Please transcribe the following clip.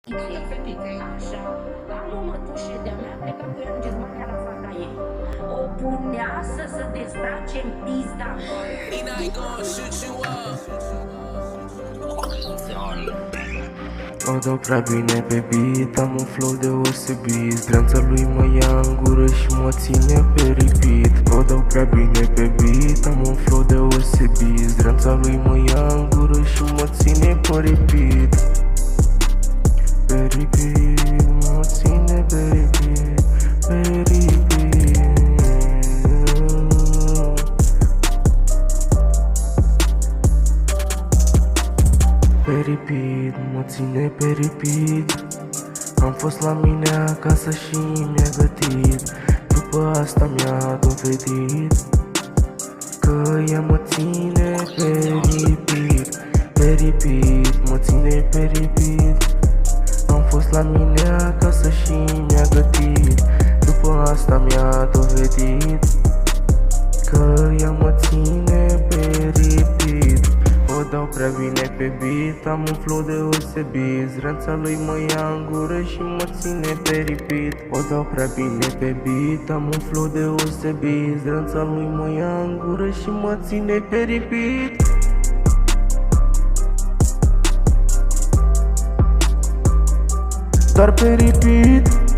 Așa, am o mătușă de-a mea, pleca cu ea în Germania la fata ei. O punea să se destace în pizda. O dau prea bine pe beat, am un flow deosebit. Zdreanța lui mă ia în gură și mă ține pe repeat. O dau prea bine pe beat, am un flow deosebit. Zdreanța lui mă ia în gură și mă ține pe repeat. Pe repeat, mă ține pe repeat, pe repeat. Pe repeat, mă ține pe repeat. Am fost la mine acasă și mi-a gătit. După asta mi-a dovedit că ea mă ține pe repeat. Pe repeat, mă ține pe repeat. Am fost la mine acasă și mi-a gătit. După asta mi-a dovedit că ea mă ține pe repeat. O dau prea bine pe beat, am un flow deosebit. Zdreanța lui mă ia în gură și mă ține pe repeat. O dau prea bine pe beat, am un flow deosebit. Zdreanța lui mă ia în gură și mă ține pe repeat. Doar pe repeat.